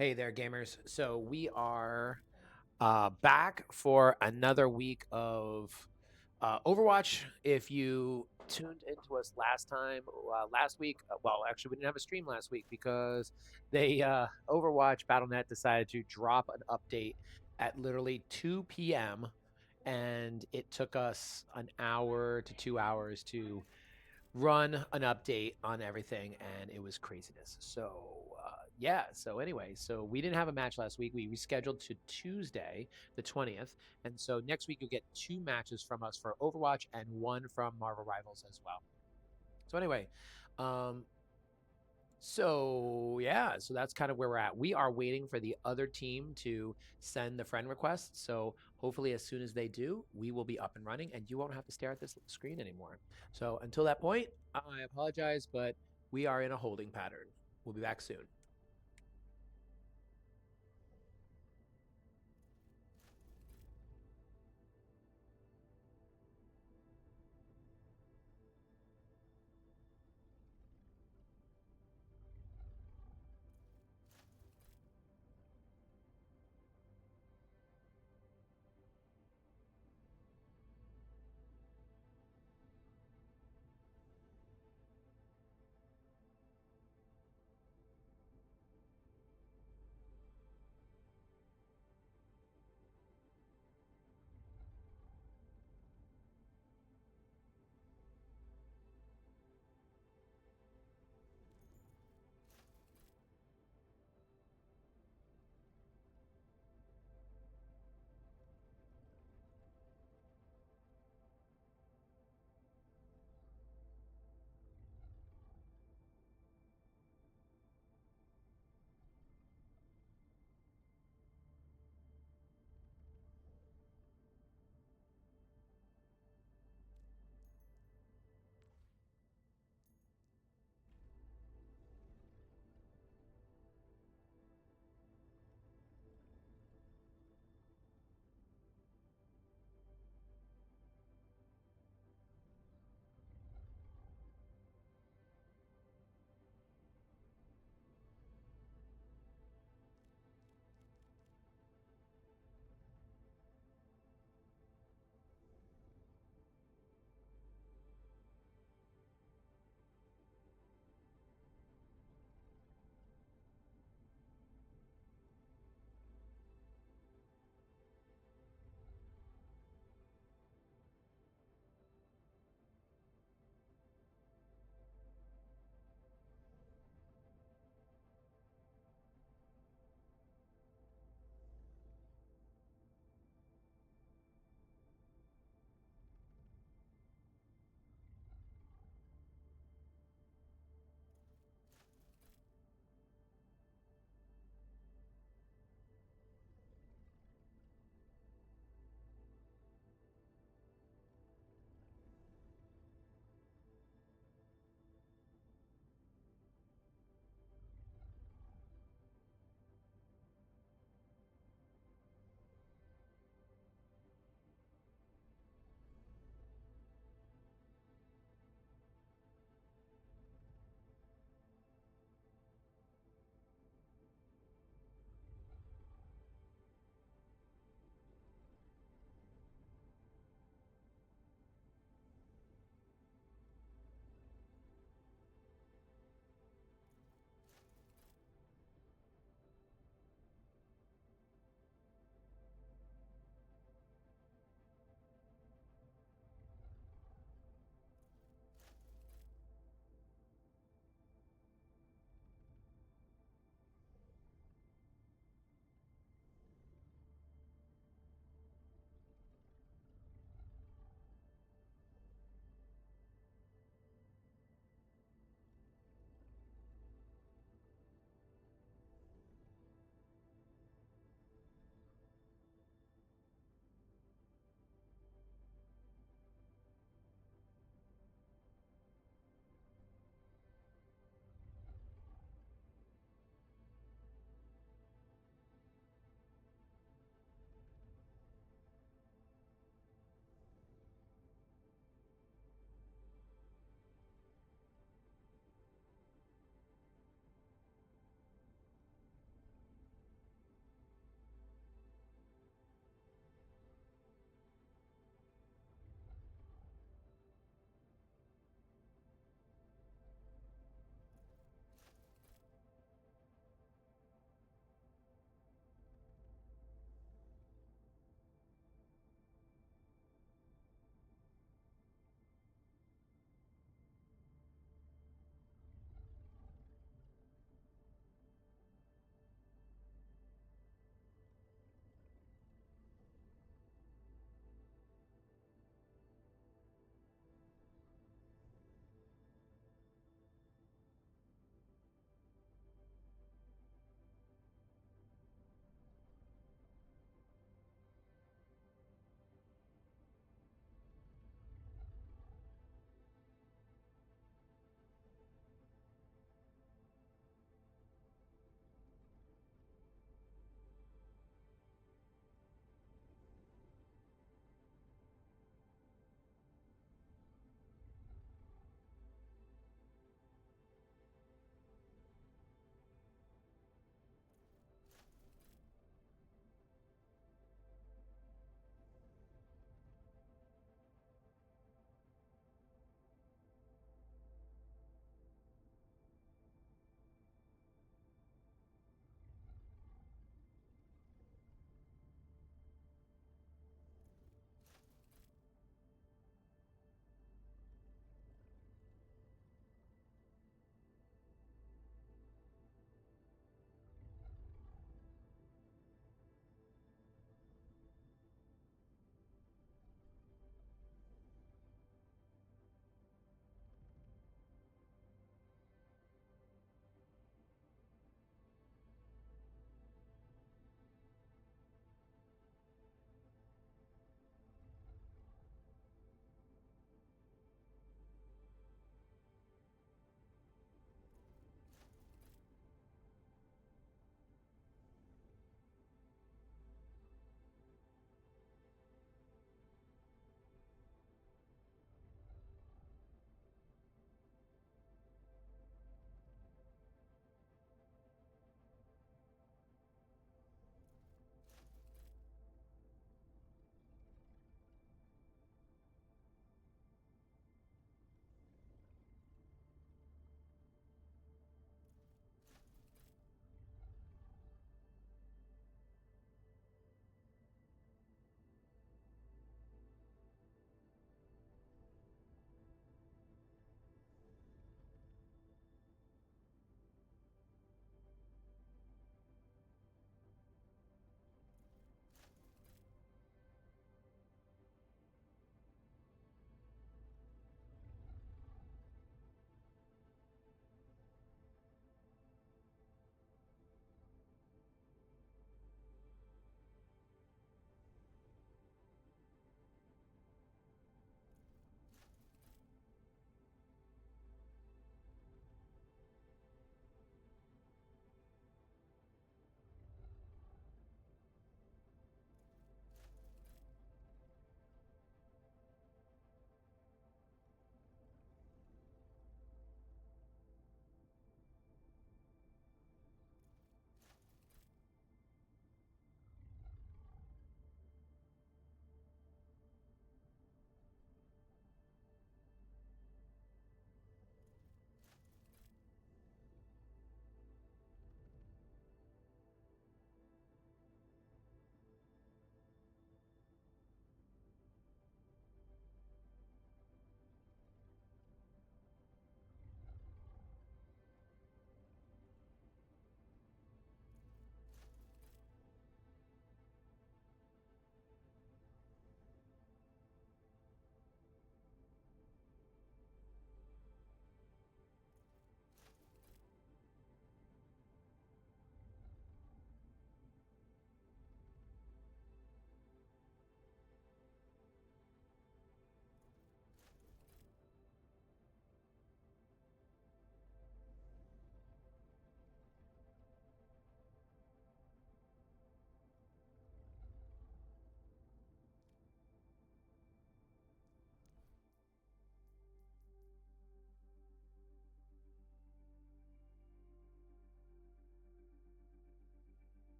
Hey there, gamers. So we are back for another week of Overwatch. If you tuned into us last week, well, actually, we didn't have a stream last week because Overwatch Battlenet decided to drop an update at literally 2 p.m. and it took us an hour to 2 hours to run an update on everything, and it was craziness. So yeah. So anyway, so we didn't have a match last week. We rescheduled to Tuesday, the 20th, and so next week you'll get 2 matches from us for Overwatch and one from Marvel Rivals as well. So anyway, um, so yeah, so that's kind of where we're at. We are waiting for the other team to send the friend request. So hopefully as soon as they do, we will be up and running and you won't have to stare at this screen anymore. So until that point, I apologize, but we are in a holding pattern. We'll be back soon.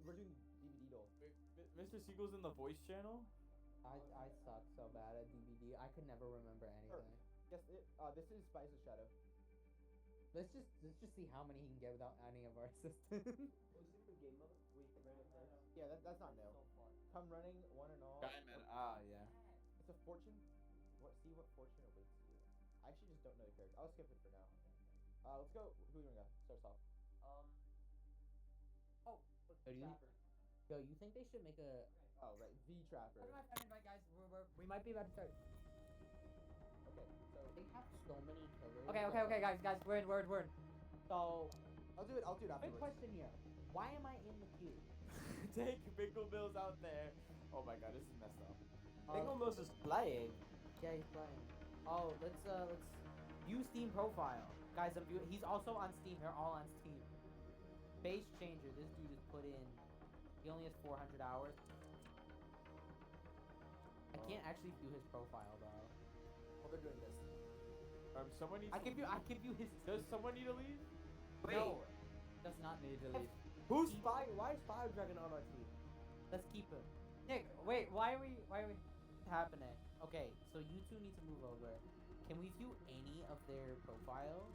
we're doing DVD though. Mr. Siegel's in the voice channel. I suck so bad at DVD. I could never remember anything. Yes, this is Spice's Shadow. Let's just see how many he can get without any of our assistance. Yeah, that's not new. Come running, one and all. Yeah. It's a fortune. See what fortune awaits you. I actually just don't know the character. I'll skip it for now. Let's go. Who do we go? Starts off. Yo, you think they should make a? Oh right, V Trapper. Guys, we might be about to start. Okay, so They have so many killers. Okay, guys, we're in. So, I'll do it big afterwards. question here. Why am I in the queue? Take Bingo Bills out there. Oh my god, this is messed up. Bingo Mills is playing. Yeah, he's playing. Oh, let's View Steam profile. Guys, he's also on Steam. They're all on Steam. Base changer. This dude just put in. He only has 400 hours. I can't actually view his profile though. Well, they're doing this. Someone needs. I give you his. Does someone need to leave? Wait. No, does not need to leave. Who's Spy? Why is Fire Dragon on our team? Let's keep him. Nick, wait. Why are we? Happening. Okay, so you two need to move over. Can we view any of their profiles?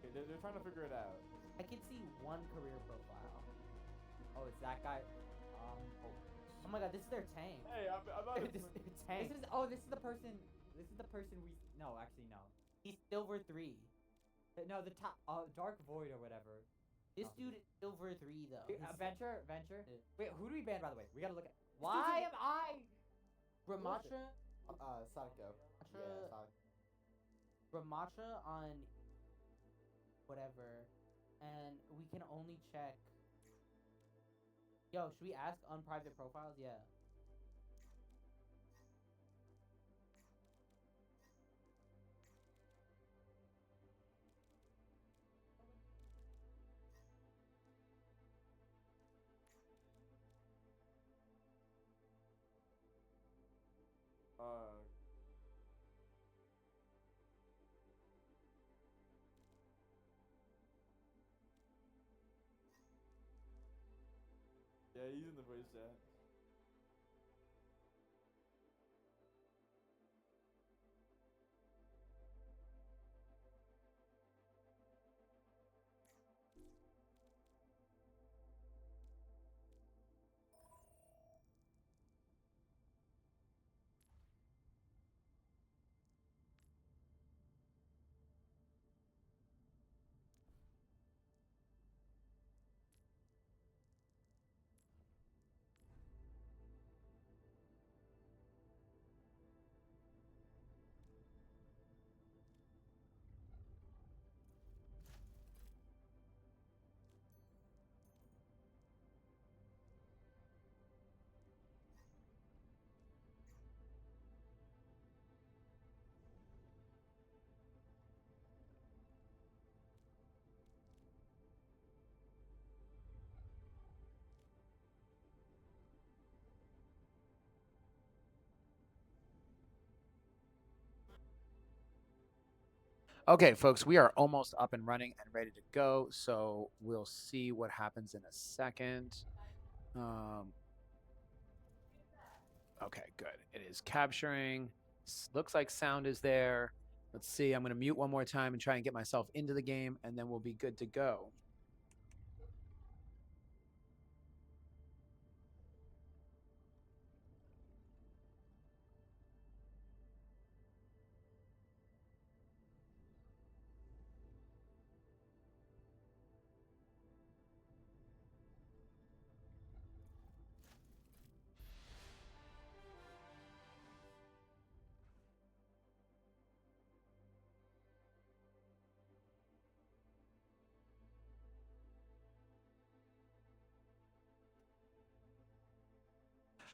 Okay, they're trying to figure it out. I can see one career profile. Oh, it's that guy. Oh my god, this is their tank. Hey, I'm about to. This Tank. is the person. This is the person we. No, actually no. He's silver 3. No, the top. Dark Void or whatever. This dude is silver 3 though. He's- Venture. Yeah. Wait, who do we ban by the way? We gotta look at. Why am I? Ramatra. Sonic Go. Yeah, Ramatra. Sonic. Ramatra on whatever, and we can only check. Yo, should we ask on private profiles? Yeah. Yeah, he's in the voice chat. Okay, folks, we are almost up and running and ready to go. So we'll see what happens in a second. Okay, good. It is capturing. Looks like sound is there. Let's see. I'm going to mute one more time and try and get myself into the game, and then we'll be good to go.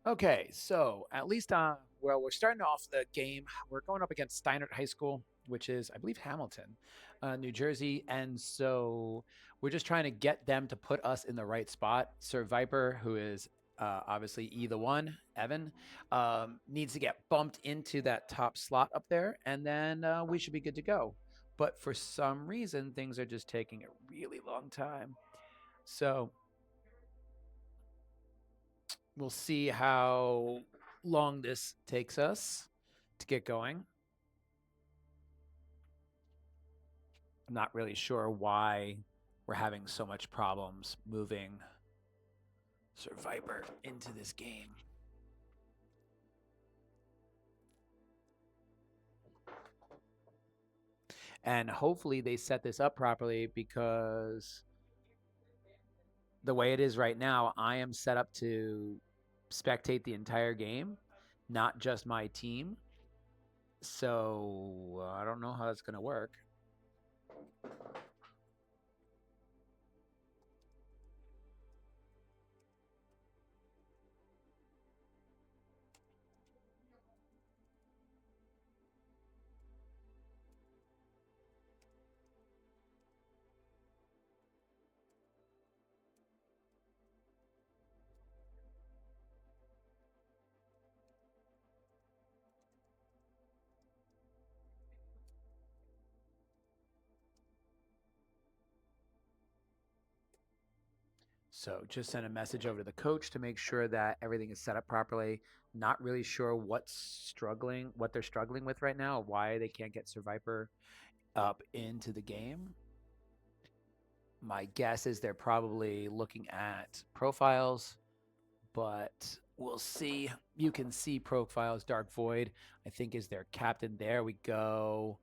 Okay, so at least well, we're starting off the game. We're going up against Steinert High School, which is, I believe, Hamilton, New Jersey, and so we're just trying to get them to put us in the right spot. Sir Viper, who is obviously either one, Evan, needs to get bumped into that top slot up there, and then we should be good to go. But for some reason, things are just taking a really long time. So We'll see how long this takes us to get going. I'm not really sure why we're having so much problems moving Survivor into this game. And hopefully they set this up properly, because the way it is right now, I am set up to spectate the entire game, not just my team. So I don't know how that's going to work. So just send a message over to the coach to make sure that everything is set up properly. Not really sure what they're struggling with right now, why they can't get Survivor up into the game. My guess is they're probably looking at profiles, but we'll see. You can see profiles. Dark Void, I think, is their captain. There we go.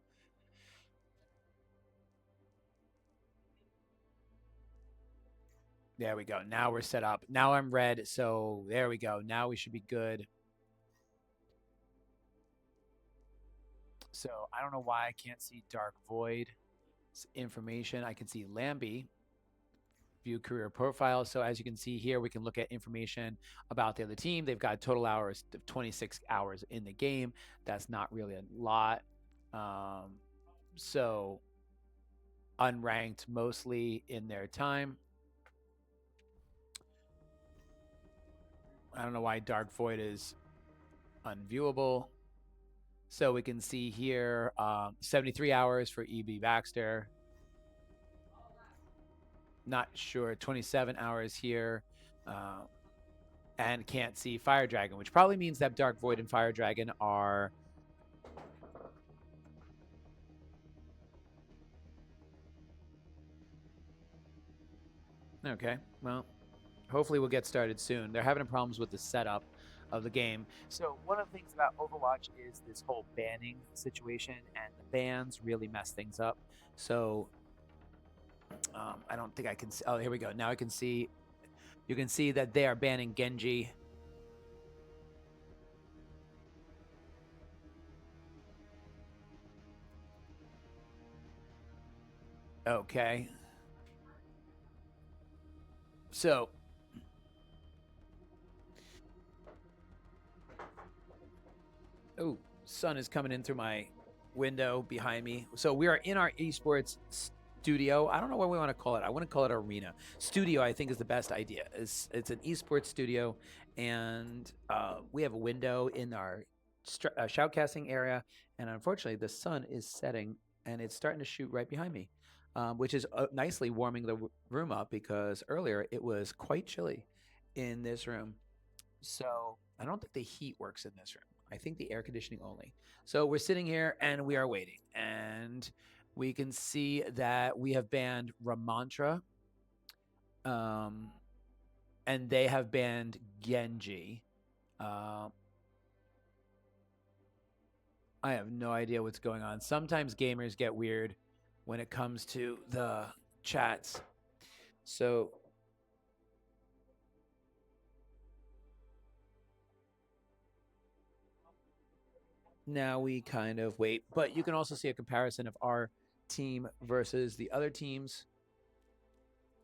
There we go. Now we're set up. Now I'm red. So there we go. Now we should be good. So I don't know why I can't see Dark Void information. I can see Lambie, view career profile. So as you can see here, we can look at information about the other team. They've got total hours of 26 hours in the game. That's not really a lot. So unranked mostly in their time. I don't know why Dark Void is unviewable. So we can see here 73 hours for EB Baxter. Not sure, 27 hours here. And can't see Fire Dragon, which probably means that Dark Void and Fire Dragon are okay. Well, hopefully we'll get started soon. They're having problems with the setup of the game. So one of the things about Overwatch is this whole banning situation, and the bans really mess things up. So I don't think I can see. Oh, here we go. Now I can see. You can see that they are banning Genji. Okay. So oh, sun is coming in through my window behind me. So we are in our esports studio. I don't know what we want to call it. I want to call it arena. Studio, I think, is the best idea. It's an esports studio, and we have a window in our shoutcasting area. And unfortunately, the sun is setting, and it's starting to shoot right behind me, which is nicely warming the room up, because earlier it was quite chilly in this room. So I don't think the heat works in this room. I think the air conditioning only. So we're sitting here and we are waiting. And we can see that we have banned Ramantra. And they have banned Genji. I have no idea what's going on. Sometimes gamers get weird when it comes to the chats. So now we kind of wait, but you can also see a comparison of our team versus the other teams.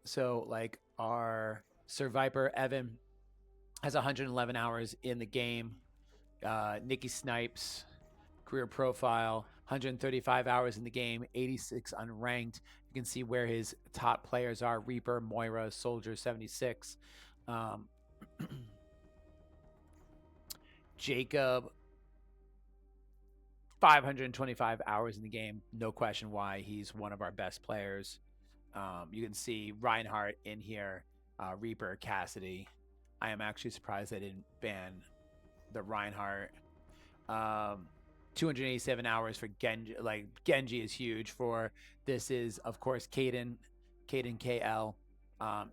So like our Survivor Evan has 111 hours in the game. Nikki Snipes, career profile, 135 hours in the game, 86 unranked. You can see where his top players are: Reaper, Moira, Soldier, 76. Jacob, 525 hours in the game. No question why he's one of our best players. You can see Reinhardt in here, Reaper, Cassidy. I am actually surprised they didn't ban the Reinhardt. 287 hours for Genji. Like, Genji is huge for this. Is, of course, Caden KL.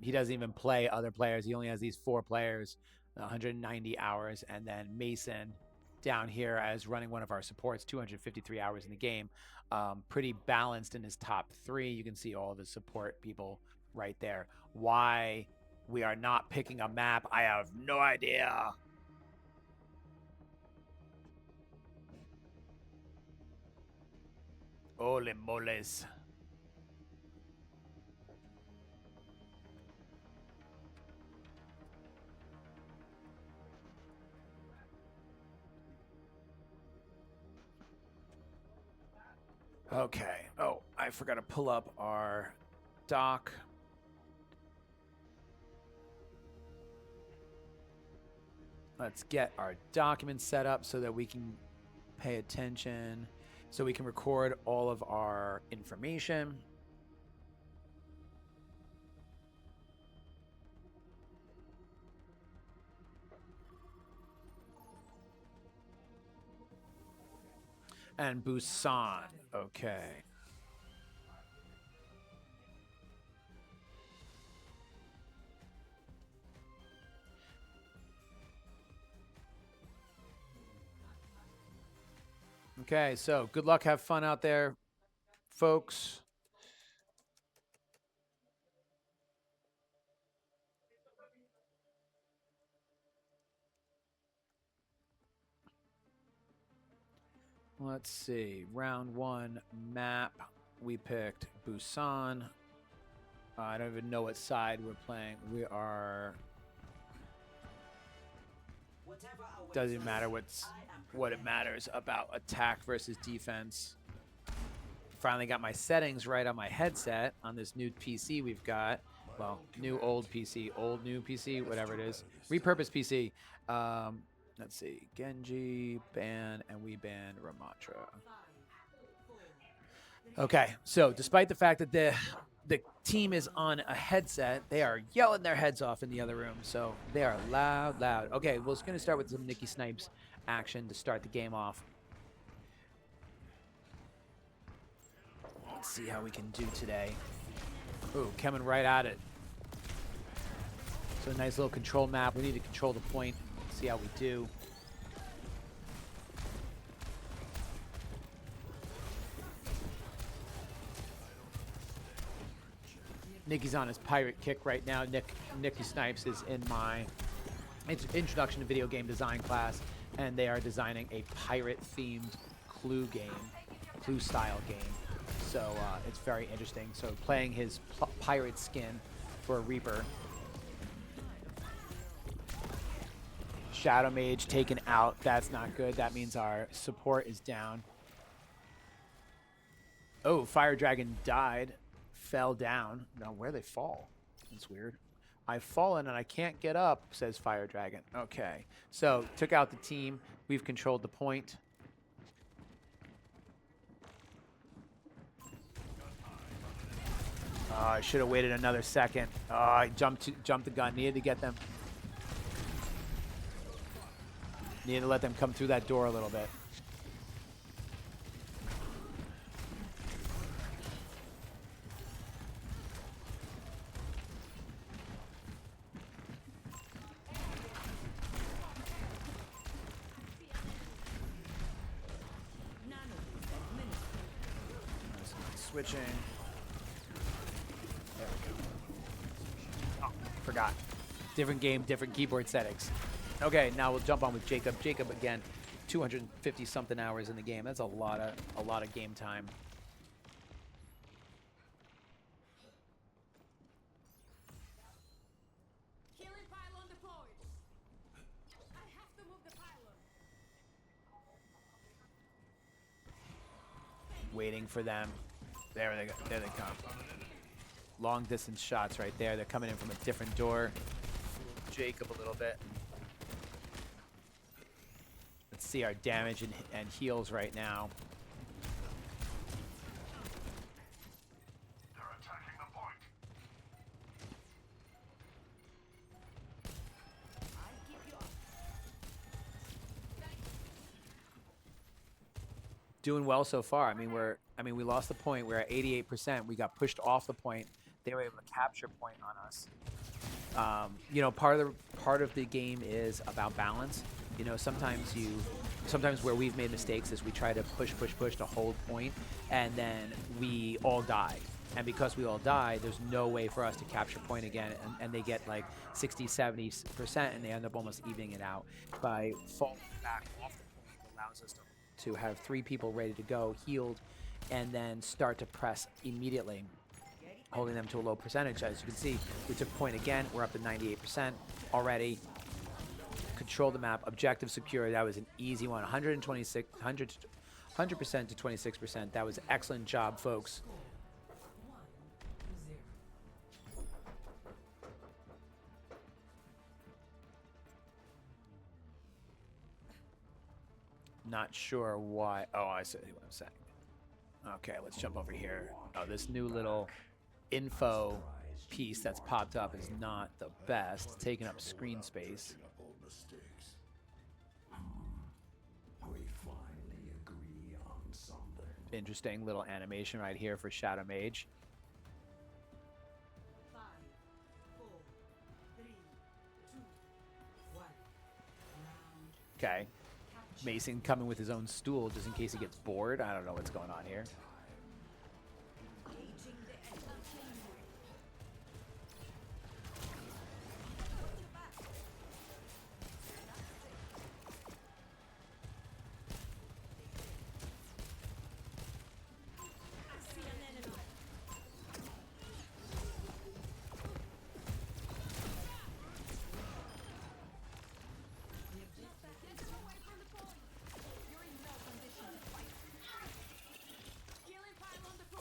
He doesn't even play other players. He only has these 4 players, 190 hours. And then Mason down here as running one of our supports, 253 hours in the game. Pretty balanced in his top 3. You can see all of his support people right there. Why we are not picking a map, I have no idea. Ole moles. Okay. Oh, I forgot to pull up our doc. Let's get our documents set up so that we can pay attention, so we can record all of our information. And Busan. Okay. Okay, so good luck, have fun out there, folks. Let's see. Round 1 map. We picked Busan. I don't even know what side we're playing. We are. Doesn't matter what it matters about attack versus defense. Finally got my settings right on my headset on this new PC we've got. Well, new old PC, old new PC, whatever it is. Repurposed PC. Let's see. Genji, ban, and we ban Ramatra. Okay, so despite the fact that the team is on a headset, they are yelling their heads off in the other room. So they are loud, loud. Okay, well, it's going to start with some Nikki Snipes action to start the game off. Let's see how we can do today. Ooh, coming right at it. So a nice little control map. We need to control the point. See how we do. Nikki's on his pirate kick right now. Nikki Snipes is in my introduction to video game design class, and they are designing a pirate-themed Clue game, Clue-style game. So it's very interesting. So playing his pirate skin for a Reaper. Shadow Mage taken out. That's not good. That means our support is down. Oh, Fire Dragon died. Fell down. Now, where they fall? That's weird. I've fallen and I can't get up, says Fire Dragon. Okay. So, took out the team. We've controlled the point. I should have waited another second. I jumped the gun. Needed to get them. Needed to let them come through that door a little bit. Switching. There we go. Oh, forgot. Different game, different keyboard settings. Okay, now we'll jump on with Jacob. Jacob again, 250 something hours in the game. That's a lot of game time. Healing pylon deployed. I have to move the pylon. Waiting for them. There they go. There they come. Long distance shots right there. They're coming in from a different door. Jacob a little bit. Let's see our damage and heals right now. They're attacking the point. doing well so far. I mean, we lost the point. We're at 88%. We got pushed off the point. They were able to capture point on us. You know, part of the game is about balance. You know, sometimes where we've made mistakes is we try to push to hold point, and then we all die. And because we all die, there's no way for us to capture point again, and they get like 60-70%, and they end up almost evening it out. By falling back off the point, it allows us to have 3 people ready to go, healed, and then start to press immediately, holding them to a low percentage. As you can see, we took point again. We're up to 98% already. Control the map. Objective secure. That was an easy one. 100% to 26%. That was an excellent job, folks. Not sure why. Oh, I see what I'm saying. Okay, let's jump over here. Oh, this new little info piece that's popped up is not the best. Taking up screen space. Interesting little animation right here for Shadow Mage. 5, 4, 3, 2, 1. Okay. Mason coming with his own stool just in case he gets bored. I don't know what's going on here.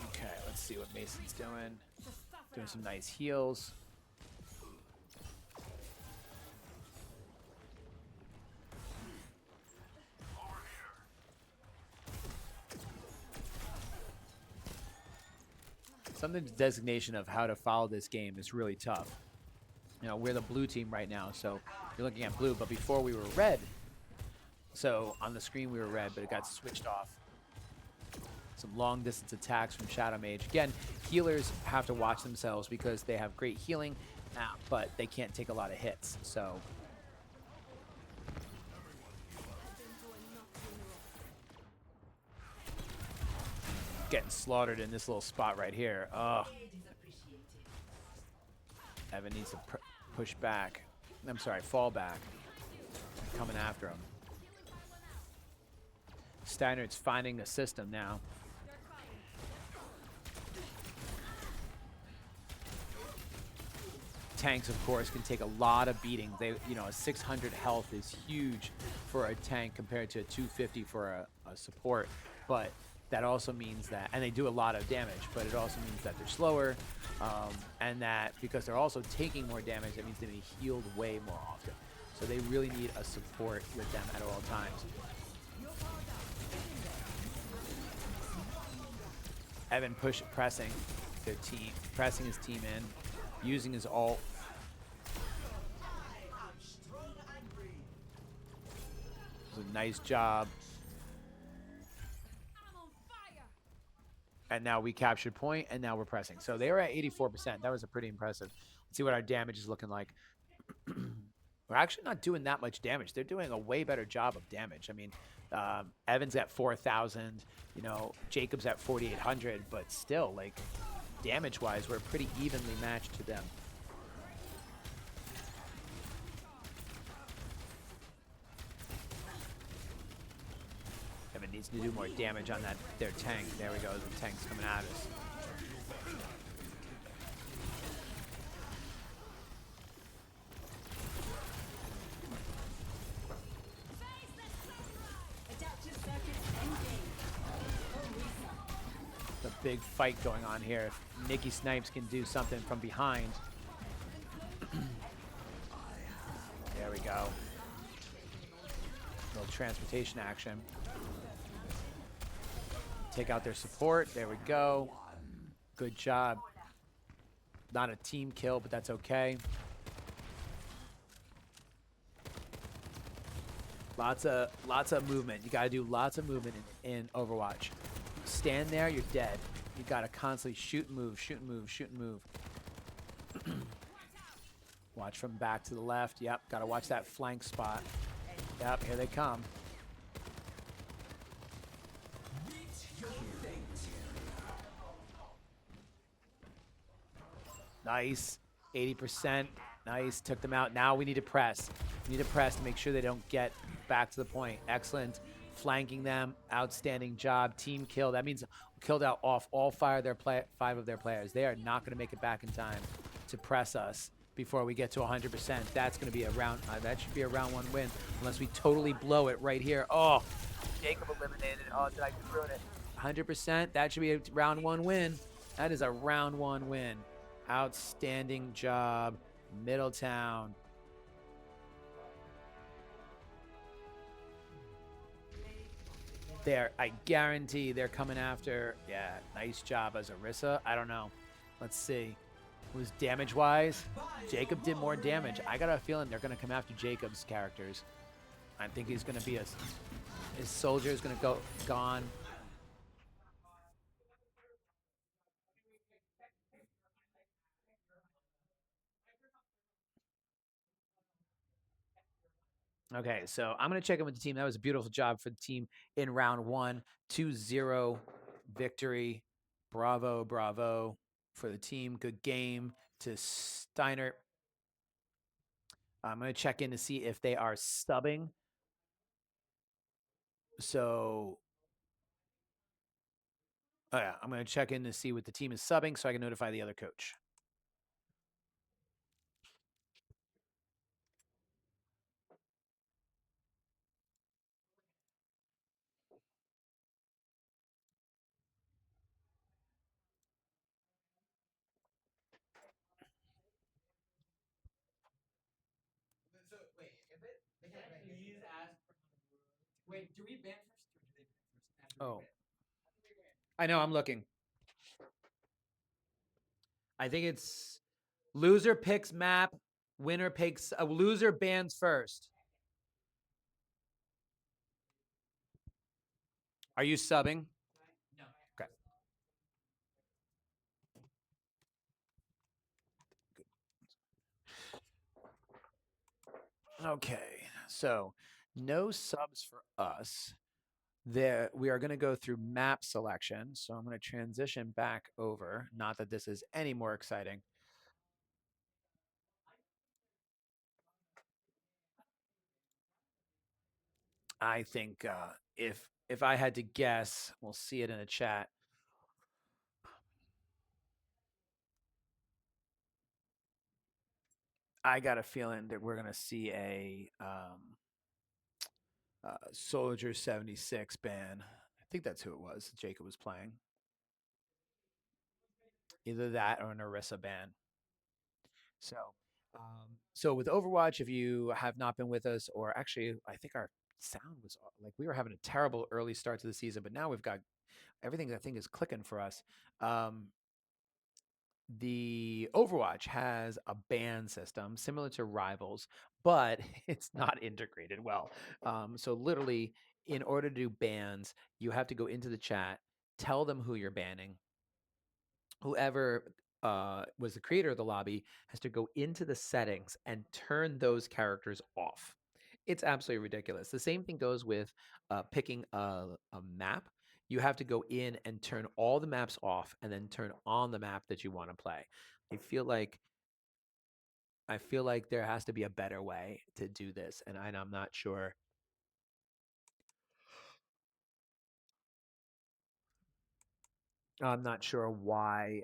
Okay, let's see what Mason's doing. Doing some nice heals. Something's designation of how to follow this game is really tough. You know, we're the blue team right now, so you're looking at blue, but before we were red. So on the screen we were red, but it got switched off. Some long distance attacks from Shadow Mage. Again, healers have to watch themselves because they have great healing, but they can't take a lot of hits. So getting slaughtered in this little spot right here. Ugh. Evan needs to push back. I'm sorry, fall back. Coming after him. Steinert's finding a system now. Tanks, of course, can take a lot of beating. They, you know, a 600 health is huge for a tank compared to a 250 for a support. But that also means that, and they do a lot of damage, but it also means that they're slower, and that because they're also taking more damage, that means they be healed way more often. So they really need a support with them at all times. Evan pressing their team, pressing his team in, using his ult. It was a nice job. And now we captured point, and now we're pressing. So they were at 84%. That was a pretty impressive. Let's see what our damage is looking like. We're actually not doing that much damage. They're doing a way better job of damage. I mean, Evan's at 4,000. You know, Jacob's at 4,800. But still, like, damage-wise, we're pretty evenly matched to them. Evan needs to do more damage on their tank. There we go. The tank's coming at us. The big fight going on here. If Nikki Snipes can do something from behind. There we go. Little transportation action. Take out their support. There we go. Good job. Not a team kill, but that's okay. Lots of movement. You gotta do lots of movement in Overwatch. Stand there, you're dead. You gotta constantly shoot and move, shoot and move, shoot and move. Watch from back to the left. Yep, gotta watch that flank spot. Yep, here they come. Nice. 80%. Nice. Took them out. Now we need to press. We need to press to make sure they don't get back to the point. Excellent. Flanking them. Outstanding job. Team kill. That means killed out off all five of their players. They are not going to make it back in time to press us before we get to 100%. That's going to be a round. That should be a round 1 win unless we totally blow it right here. Oh, Jacob eliminated. Oh, did I ruin it? 100%. That should be a round 1 win. That is a round 1 win. Outstanding job, Middletown. I guarantee they're coming after. Yeah, nice job as Orisa. I don't know. Let's see. Was damage-wise, Jacob did more damage. I got a feeling they're going to come after Jacob's characters. I think he's going to be his soldier is going to go gone. Okay, so I'm going to check in with the team. That was a beautiful job for the team in round 1. 2-0 victory. Bravo, bravo for the team. Good game to Steinert. I'm going to check in to see if they are subbing. So, oh yeah, I'm going to check in to see what the team is subbing so I can notify the other coach. So wait, please ask for wait, do we ban first or do they ban first? Oh, I know. I'm looking. I think it's loser picks map, winner picks a loser bans first. Are you subbing? No. Okay. Okay. So, no subs for us. There, we are going to go through map selection. So I'm going to transition back over. Not that this is any more exciting. I think if I had to guess, we'll see it in the chat. I got a feeling that we're going to see a Soldier 76 ban. I think that's who it was. Jacob was playing. Either that or an Orisa ban. So with Overwatch, if you have not been with us, or actually, I think our sound was like we were having a terrible early start to the season, but now we've got everything I think is clicking for us. The Overwatch has a ban system similar to Rivals, but it's not integrated well. So literally, in order to do bans, you have to go into the chat, tell them who you're banning. Whoever was the creator of the lobby has to go into the settings and turn those characters off. It's absolutely ridiculous. The same thing goes with picking a map. You have to go in and turn all the maps off and then turn on the map that you want to play. I feel like there has to be a better way to do this, and I'm not sure. I'm not sure why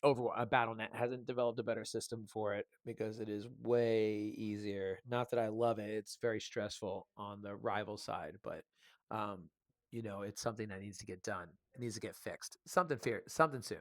Battlenet hasn't developed a better system for it because it is way easier. Not that I love it; it's very stressful on the rival side, but it's something that needs to get done. It needs to get fixed. Something soon. Something soon.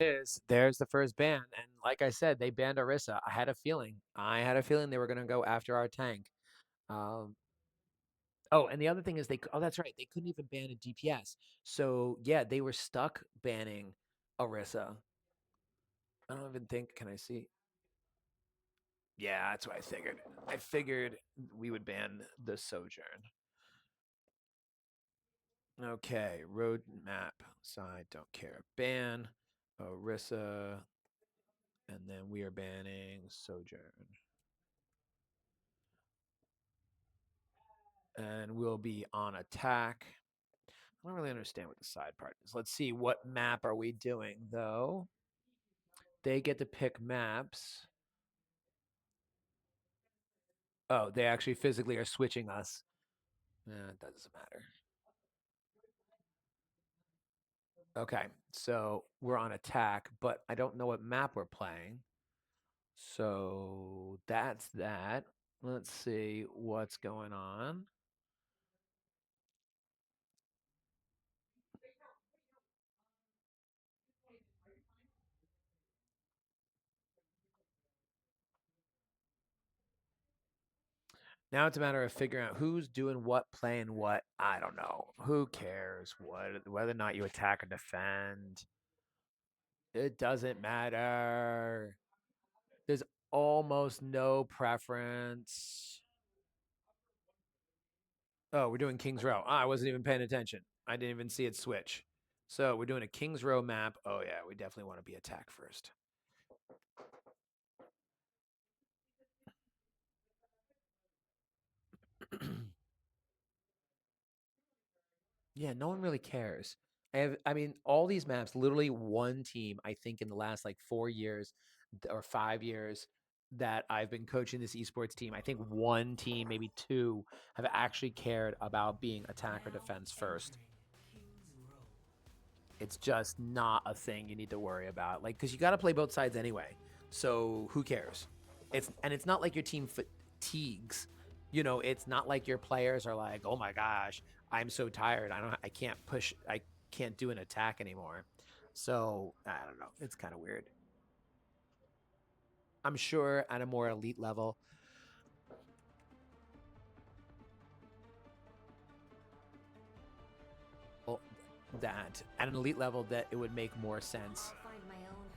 There's the first ban, and like I said, they banned Orisa. I had a feeling. They were gonna go after our tank. Um, oh, and the other thing is oh, that's right, they couldn't even ban a DPS. So yeah, they were stuck banning Orisa. I don't even think. Can I see? Yeah, that's what I figured. I figured we would ban the Sojourn. Okay, road map side, don't care. Ban Orisa, and then we are banning Sojourn. And we'll be on attack. I don't really understand what the side part is. Let's see, what map are we doing, though? They get to pick maps. Oh, they actually physically are switching us. That doesn't matter. Okay, so we're on attack, but I don't know what map we're playing. So that's that. Let's see what's going on. Now it's a matter of figuring out who's doing what, playing what. I don't know. Who cares whether or not you attack or defend? It doesn't matter. There's almost no preference. Oh, we're doing King's Row. I wasn't even paying attention. I didn't even see it switch. So we're doing a King's Row map. Oh yeah, we definitely want to be attack first. Yeah, no one really cares. I mean, all these maps, literally one team, I think in the last like 4 years or 5 years that I've been coaching this esports team, I think one team, maybe two, have actually cared about being attack or defense first. It's just not a thing you need to worry about. Like, because you got to play both sides anyway. So who cares? It's not like your team fatigues. You know, it's not like your players are like, oh my gosh, I'm so tired. I can't do an attack anymore. So I don't know. It's kind of weird. I'm sure at a more elite level, that at an elite level that it would make more sense. I'll find my own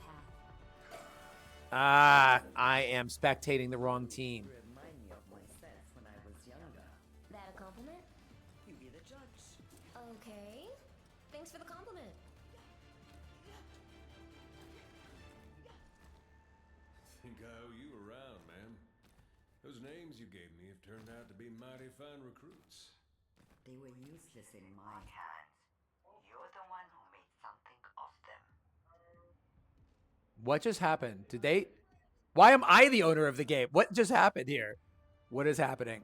path. I am spectating the wrong team. Remind me of myself when I was younger. That a compliment? You be the judge. Okay. Thanks for the compliment. Think I owe you around, man. Those names you gave me have turned out to be mighty fine recruits. They were useless in my hands. You're the one who made something of them. What just happened? Why am I the owner of the game? What just happened here? What is happening?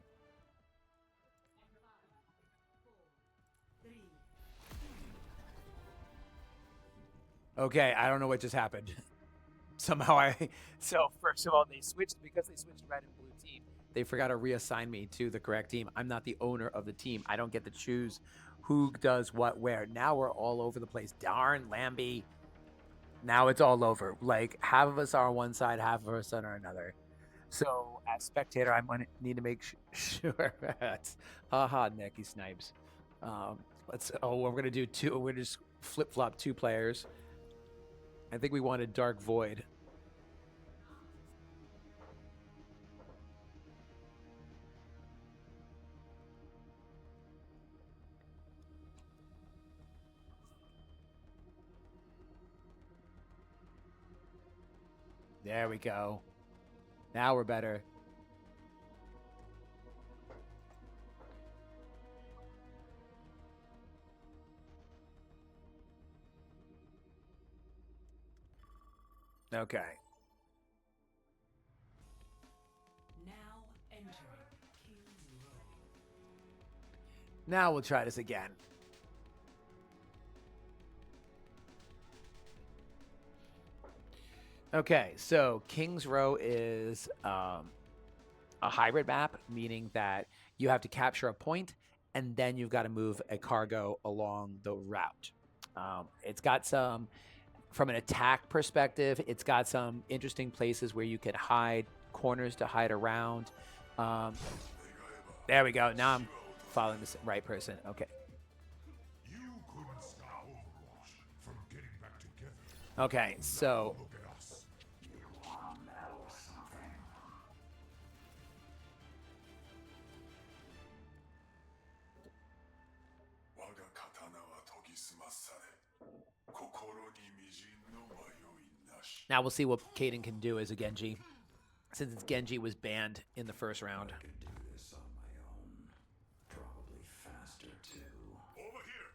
Okay, I don't know what just happened. So first of all, because they switched red and blue team, they forgot to reassign me to the correct team. I'm not the owner of the team. I don't get to choose who does what where. Now we're all over the place. Darn Lambie. Now it's all over. Like half of us are on one side, half of us are on another. So as spectator, I'm gonna need to make sure that's haha Nicky Snipes. We're gonna do two. We're just flip flop two players. I think we wanted Dark Void. There we go. Now we're better. Okay. Now entering King's Row. Now we'll try this again. Okay, so King's Row is a hybrid map, meaning that you have to capture a point and then you've got to move a cargo along the route. It's got some from an attack perspective, it's got some interesting places where you can hide, corners to hide around. There we go. Now I'm following the right person. Okay. You couldn't stop Overwatch from getting back together. Okay, so Look at us. You want to know something? 我が刀は研ぎ澄まされ、心にみじんの迷いなし。 now we'll see what Kaden can do as a Genji, since it's Genji was banned in the first round. I could do this on my own. Probably faster too. Over here.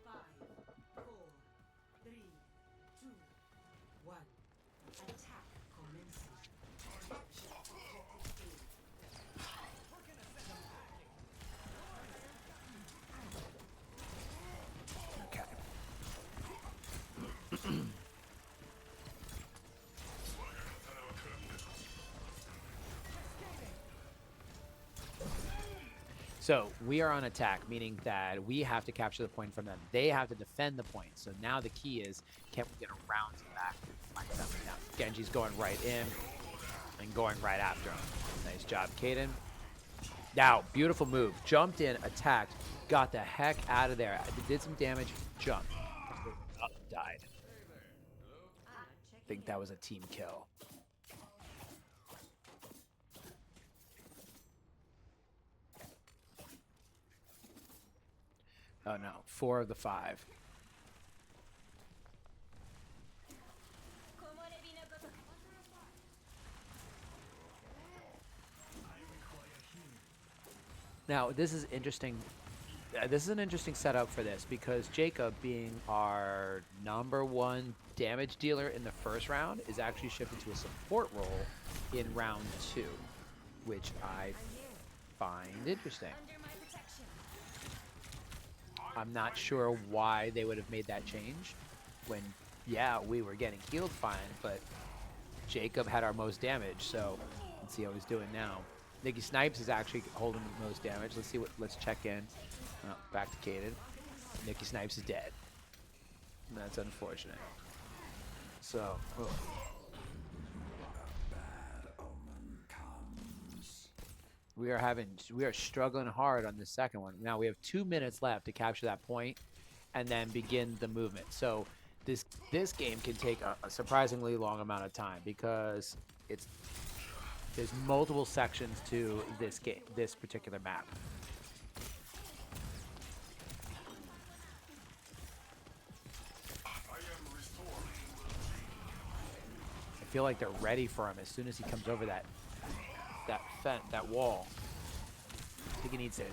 5, 4, 3, 2, 1. Attack commencing. Okay. So we are on attack, meaning that we have to capture the point from them. They have to defend the point. So now the key is, can we get around to the back and find something out? Genji's going right in and going right after him. Nice job, Kaden. Now, beautiful move. Jumped in, attacked, got the heck out of there. Did some damage, jumped. Up, died. I think that was a team kill. Oh no, 4 of the 5. Now, this is interesting. This is an interesting setup for this because Jacob, being our #1 damage dealer in the first round, is actually shifted to a support role in round 2, which I find interesting. I'm not sure why they would have made that change when, yeah, we were getting healed fine, but Jacob had our most damage, so let's see how he's doing now. Nikki Snipes is actually holding the most damage. Let's see what. Let's check in. Oh, back to Kaden. Nikki Snipes is dead. That's unfortunate. So. Oh. Bad omen comes. We are struggling hard on the second one. Now we have 2 minutes left to capture that point, and then begin the movement. So this game can take a surprisingly long amount of time because there's multiple sections to this particular map. I feel like they're ready for him as soon as he comes over that wall. I think he needs to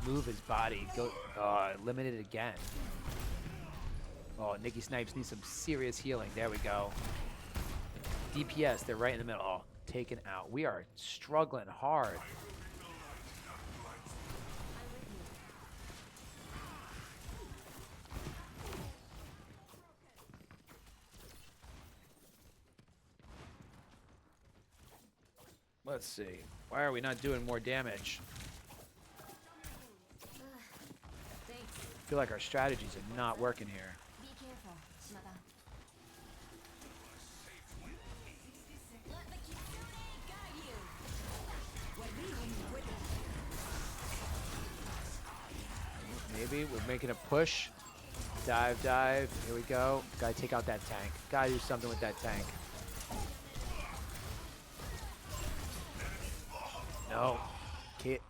move his body. Go limited again. Oh, Nikki Snipes needs some serious healing. There we go. DPS, they're right in the middle. Oh, taken out. We are struggling hard. Let's see. Why are we not doing more damage? I feel like our strategies are not working here. Be careful, Shimada. Let the Kitsune guide you. Maybe we're making a push. Dive, dive. Here we go. Gotta take out that tank. Gotta do something with that tank. No. Kate.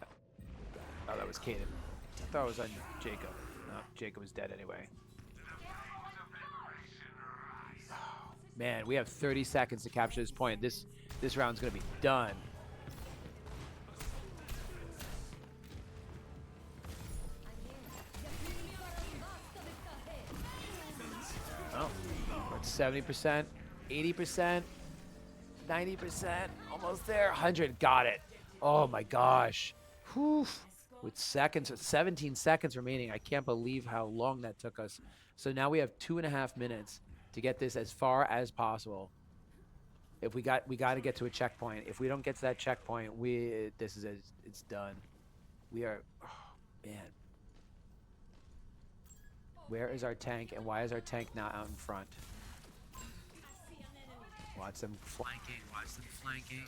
Oh, that was Kaden. I thought it was on Jacob. No, Jacob was dead anyway. Man, we have 30 seconds to capture this point. This round's gonna be done. Oh, we're at 70%, 80%, 90%, almost there. 100, got it. Oh my gosh. Whew. With 17 seconds remaining, I can't believe how long that took us. So now we have 2.5 minutes to get this as far as possible. If we got to get to a checkpoint. If we don't get to that checkpoint, it's done. We are, oh, man. Where is our tank, and why is our tank not out in front? Watch them flanking. Watch them flanking.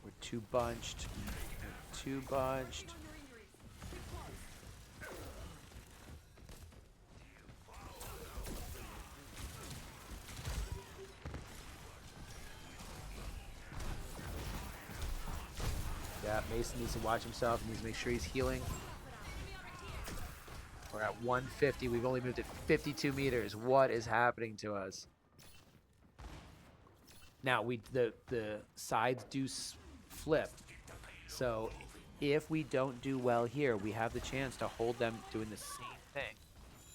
We're too bunched. We're too bunched. Yeah, Mason needs to watch himself. He needs to make sure he's healing. We're at 150. We've only moved it 52 meters. What is happening to us? Now the sides do flip. So if we don't do well here, we have the chance to hold them doing the same thing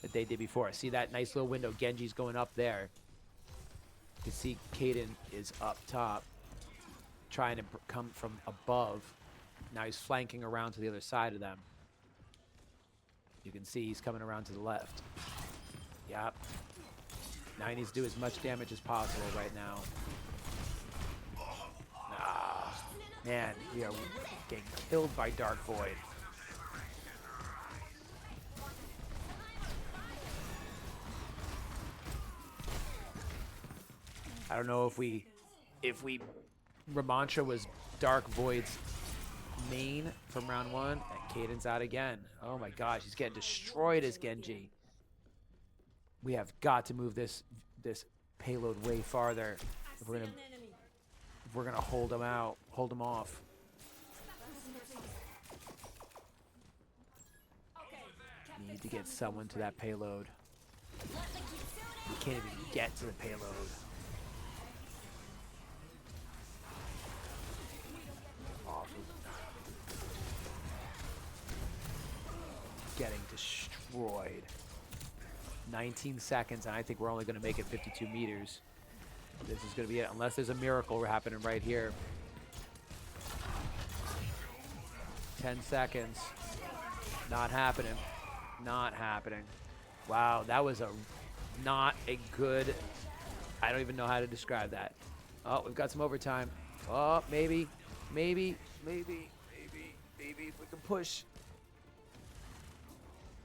that they did before. See that nice little window? Genji's going up there. You can see Kaden is up top, trying to come from above. Now he's flanking around to the other side of them. You can see he's coming around to the left. Yep. Now he needs to do as much damage as possible right now. Ah, man, we are getting killed by Dark Void. I don't know if Ramantra was Dark Void's main from round 1, and Caden's out again. Oh my gosh, he's getting destroyed as Genji. We have got to move this payload way farther if we're gonna hold him out, hold him off. Need to get someone to that payload. We can't even get to the payload. Getting destroyed. 19 seconds, and I think we're only going to make it 52 meters. This is going to be it, unless there's a miracle happening right here. 10 seconds. Not happening. Not happening. Wow, that was not a good... I don't even know how to describe that. Oh, we've got some overtime. Oh, maybe. Maybe if we can push.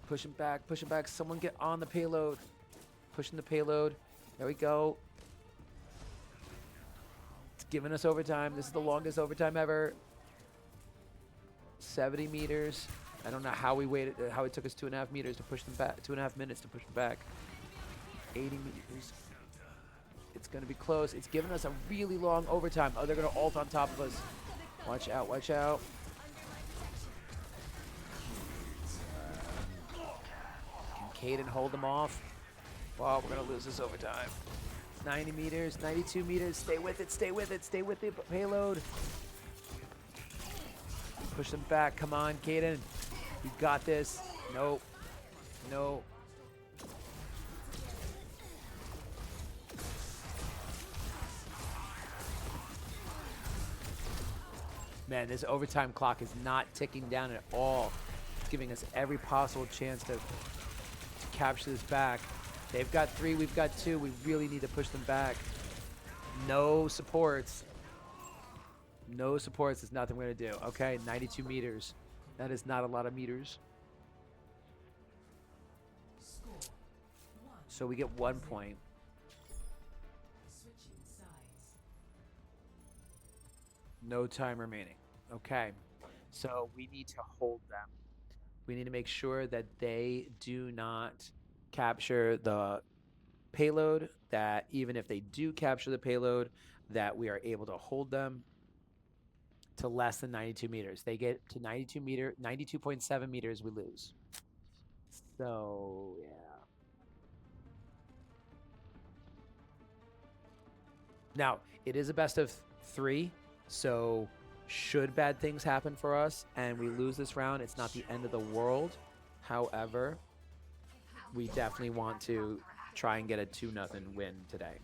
Push him back, push him back. Someone get on the payload. Pushing the payload. There we go. It's giving us overtime. This is the longest overtime ever. 70 meters. I don't know how we waited, how it took us 2.5 meters to push them back, 2.5 minutes to push them back. 80 meters. It's gonna be close. It's giving us a really long overtime. Oh, they're gonna ult on top of us. Watch out, watch out. Can Kaden hold them off? Wow, we're gonna lose this overtime. 90 meters, 92 meters. Stay with it, stay with it, stay with the payload. Push them back. Come on, Kaden. You got this. Nope. No. Man, this overtime clock is not ticking down at all. It's giving us every possible chance to capture this back. They've got 3, we've got 2. We really need to push them back. No supports. No supports is nothing we're going to do. Okay, 92 meters. That is not a lot of meters. So we get 1 point. No time remaining. Okay, so we need to hold them. We need to make sure that they do not capture the payload, that even if they do capture the payload, that we are able to hold them to less than 92 meters. They get to 92.7 meters, we lose. So, yeah. Now, it is a best of 3, so should bad things happen for us and we lose this round, it's not the end of the world. However, we definitely want to try and get a 2-0 win today.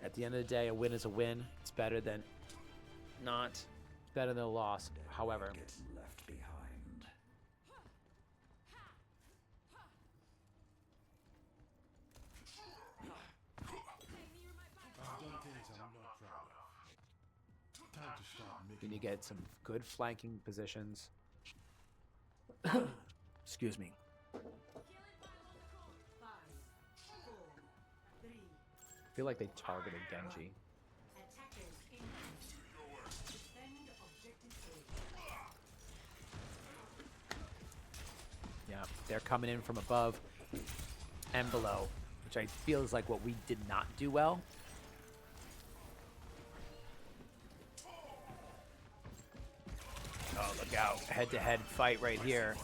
At the end of the day, a win is a win. It's better than not. It's better than a loss, however. Left behind. We need to get some good flanking positions. Excuse me. I feel like they targeted Genji. Yeah, they're coming in from above and below, which I feel is like what we did not do well. Oh, look out. Head-to-head fight right here.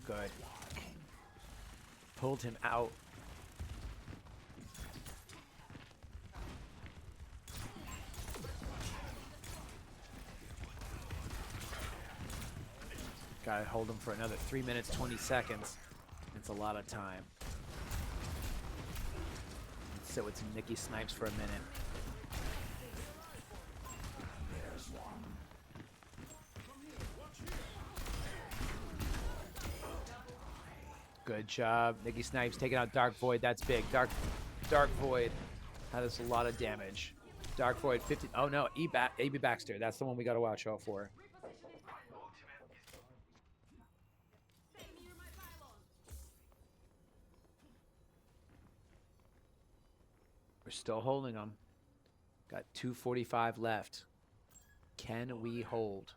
Good. Pulled him out. Gotta hold him for another 3 minutes, 20 seconds. It's a lot of time. So it's Nikki Snipes for a minute. Good job. Nikki Snipes taking out Dark Void. That's big. Dark Void had us a lot of damage. Dark Void 50. Oh no, AB Baxter. That's the one we got to watch out for. We're still holding them. Got 2:45 left. Can we hold?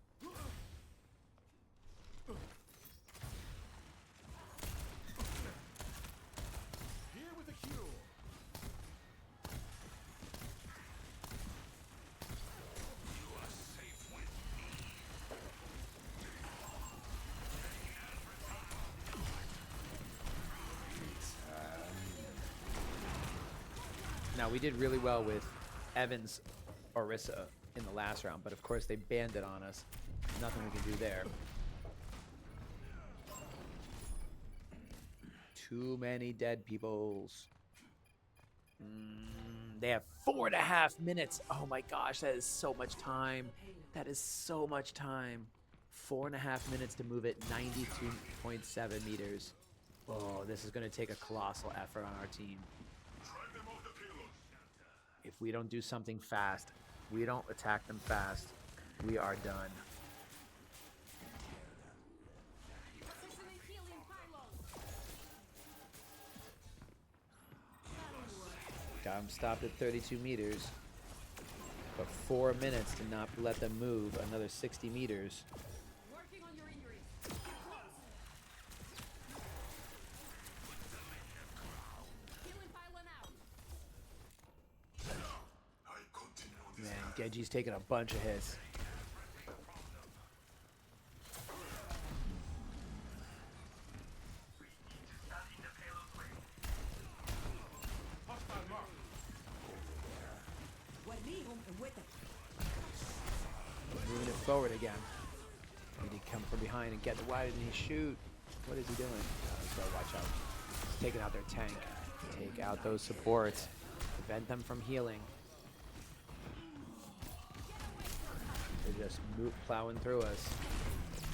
Now, we did really well with Evans Orisa in the last round, but of course they banned it on us. Nothing we can do there. Too many dead peoples. They have 4.5 minutes. Oh my gosh, that is so much time. That is so much time. 4.5 minutes to move it 92.7 meters. Oh, this is going to take a colossal effort on our team. If we don't do something fast, we don't attack them fast, we are done. Got him stopped at 32 meters. But 4 minutes to not let them move another 60 meters. Working on your injuries. Healing pylon out. Man, Genji's taking a bunch of hits. Moving it forward again. Did he come from behind and get the why didn't he shoot? What is he doing? He's gotta watch out. He's taking out their tank. Take out those supports. Prevent them from healing. They're just plowing through us.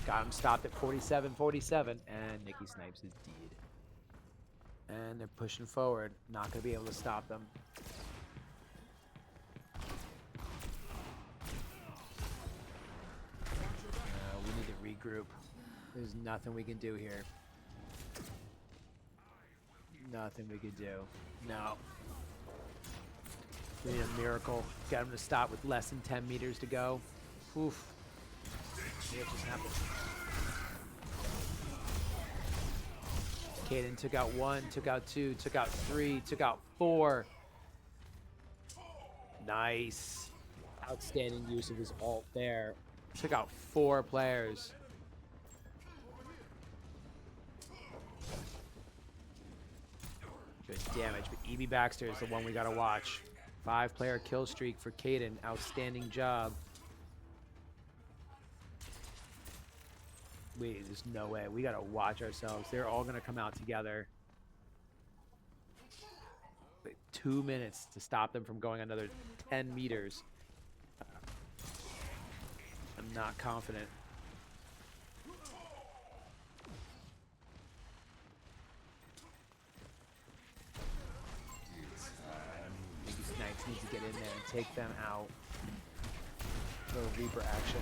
Got him stopped at 47-47, and Nikki Snipes is dead. And they're pushing forward. Not gonna be able to stop them. We need to regroup. There's nothing we can do here. Nothing we can do. No. We need a miracle. Get him to stop with less than 10 meters to go. Oof. What just happened? Kaden took out 1, took out 2, took out 3, took out 4. Nice. Outstanding use of his ult there. Took out 4 players. Good damage, but EB Baxter is the one we gotta watch. 5-player kill streak for Kaden. Outstanding job. Wait, there's no way. We gotta watch ourselves. They're all gonna come out together. Wait, 2 minutes to stop them from going another 10 meters. I'm not confident. Maybe Snipes needs to get in there and take them out. Little Reaper action.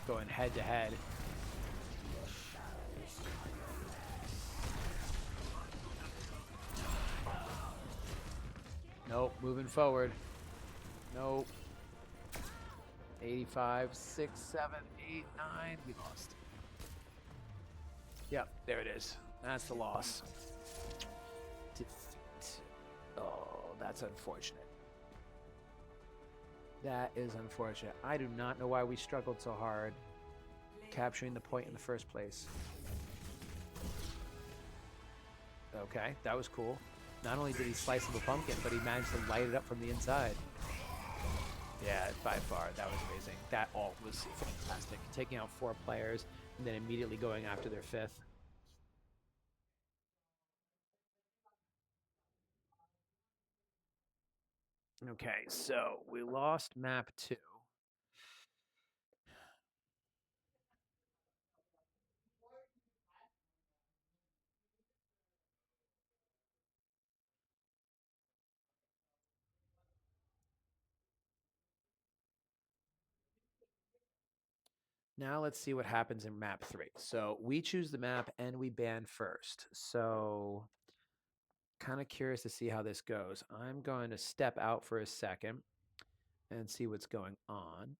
Going head to head. Nope. Moving forward. Nope. 85, 6, 7, 8, 9. We lost. Yep, there it is. That's the loss. Defeat. Oh, that's unfortunate. That is unfortunate. I do not know why we struggled so hard capturing the point in the first place. Okay, that was cool. Not only did he slice up a pumpkin, but he managed to light it up from the inside. Yeah, by far, that was amazing. That ult was fantastic. Taking out 4 players and then immediately going after their 5th. Okay, so we lost map 2. Now let's see what happens in map 3. So we choose the map and we ban first. So kind of curious to see how this goes. I'm going to step out for a second and see what's going on.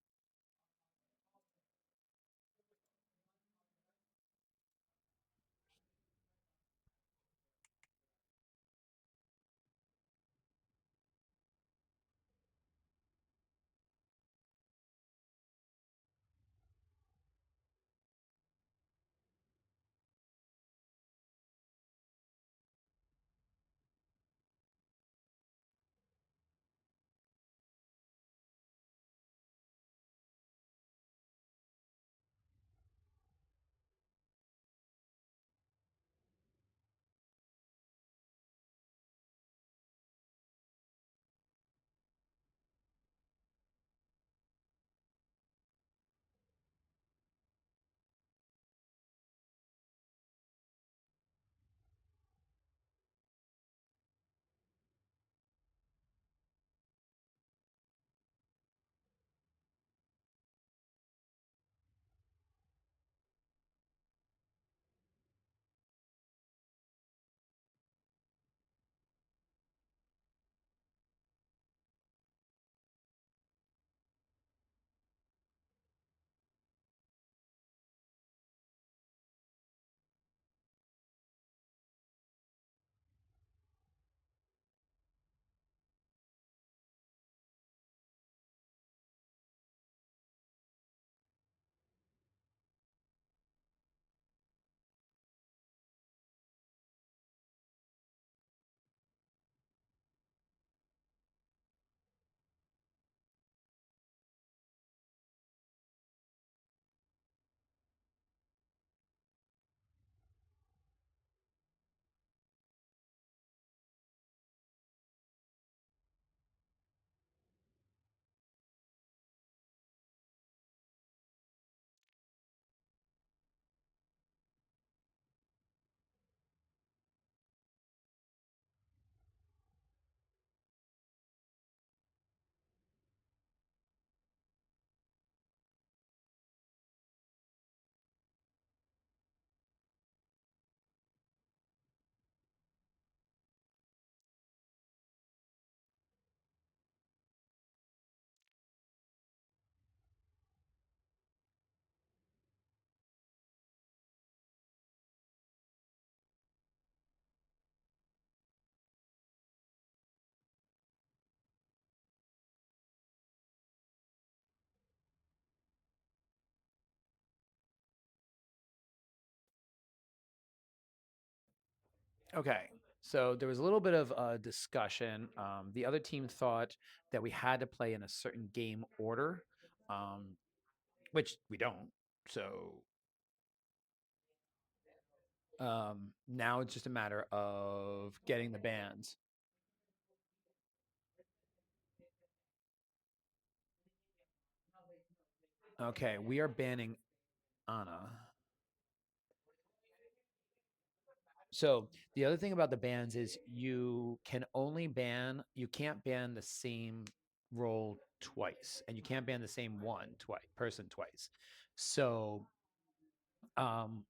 Okay, so there was a little bit of a discussion. The other team thought that we had to play in a certain game order, um, which we don't. So now it's just a matter of getting the bans. Okay, we are banning Anna. So the other thing about the bans is you can't ban the same role twice, and you can't ban the same person twice. So, um,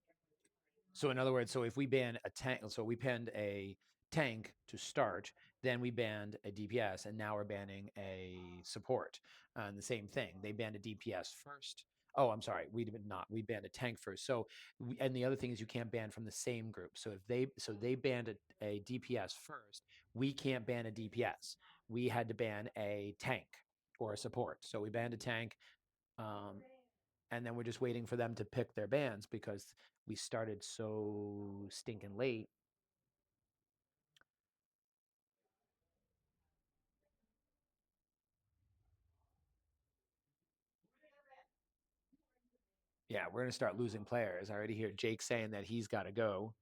so in other words, so if we ban a tank, so we banned a tank to start, Then we banned a DPS, and now we're banning a support. And the same thing, they banned a DPS first. Oh, I'm sorry, we did not. We banned a tank first. So, and the other thing is you can't ban from the same group. So if they banned a DPS first, we can't ban a DPS. We had to ban a tank or a support. So we banned a tank, and then we're just waiting for them to pick their bans because we started so stinking late. Yeah, we're gonna start losing players. I already hear Jake saying that he's got to go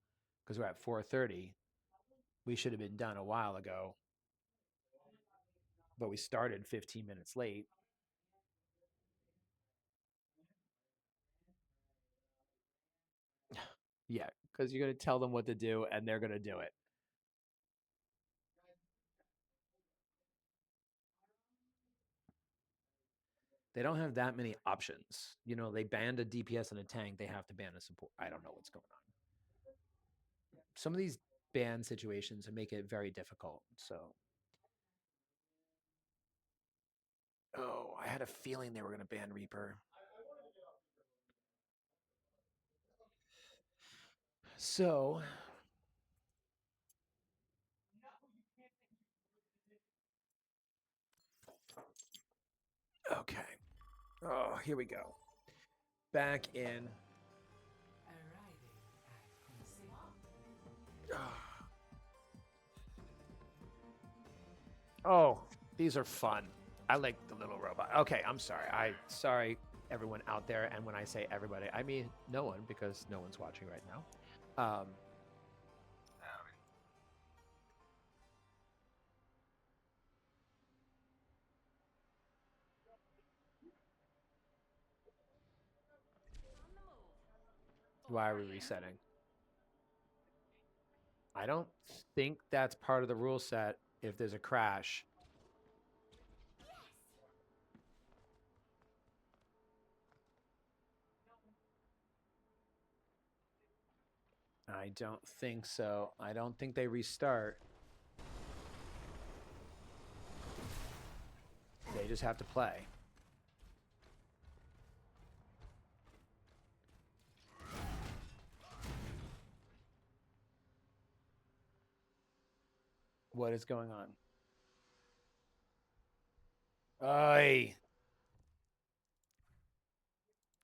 because we're at 4:30. We should have been done a while ago, but we started 15 minutes late. Yeah, because you're gonna tell them what to do and they're gonna do it. They don't have that many options. You know, they banned a DPS and a tank. They have to ban a support. I don't know what's going on. Some of these ban situations make it very difficult. So, oh, I had a feeling they were going to ban Reaper. So, okay. Oh, here we go. Back in. Oh, these are fun. I like the little robot. Okay, I'm sorry. Sorry everyone out there, and when I say everybody, I mean no one because no one's watching right now. Why are we resetting? I don't think that's part of the rule set if there's a crash. I don't think so. I don't think they restart. They just have to play. What is going on? Ay.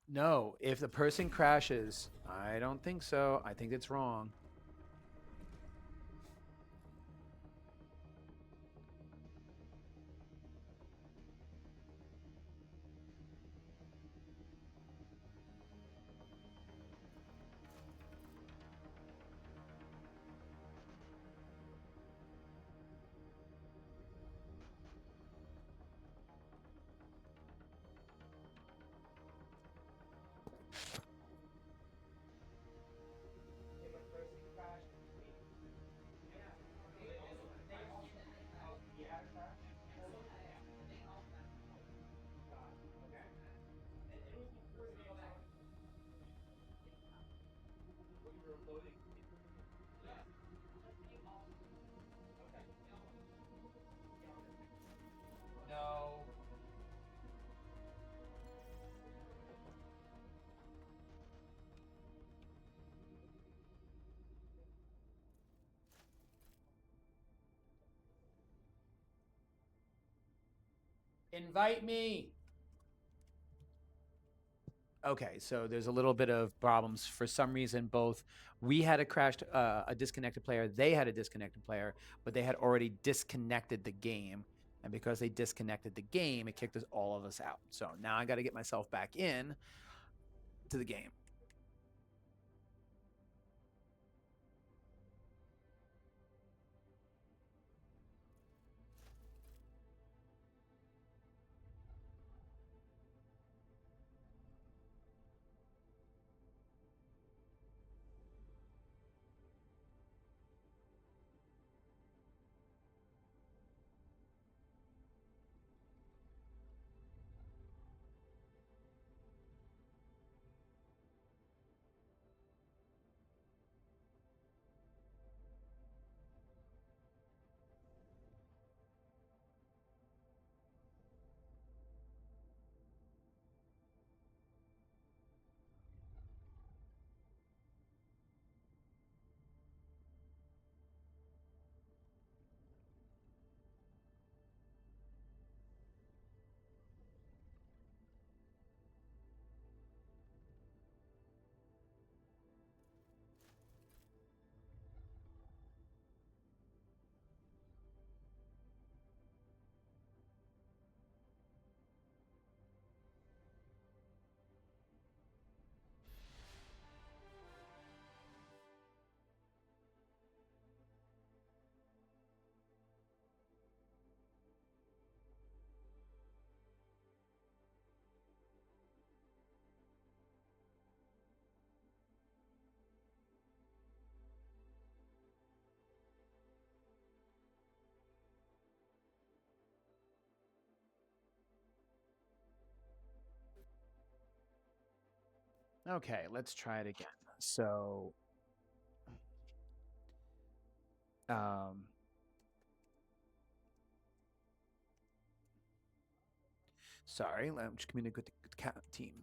No, if the person crashes, I don't think so. I think it's wrong. No. Invite me. Okay, so there's a little bit of problems. For some reason, both we had a crashed, a disconnected player, they had a disconnected player, but they had already disconnected the game. And because they disconnected the game, it kicked us all of us out. So now I got to get myself back in to the game. Okay, let's try it again. So, sorry, I'm just communicating with the team.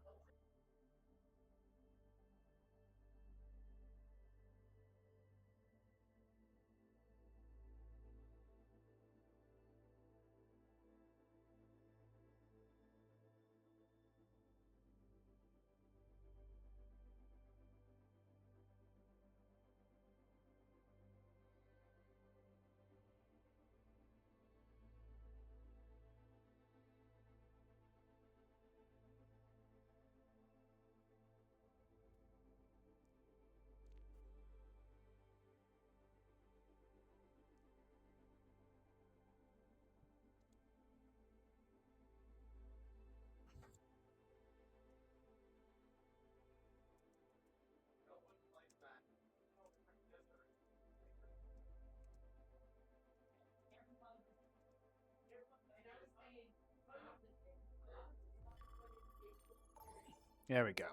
There we go.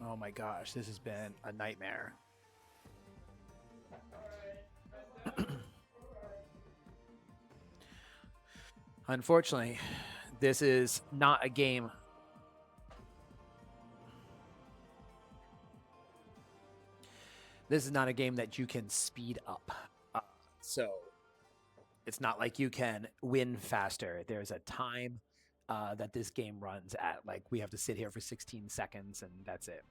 Oh my gosh, this has been a nightmare. Unfortunately, this is not a game. This is not a game that you can speed up. So it's not like you can win faster. There's a time that this game runs at. Like we have to sit here for 16 seconds and that's it.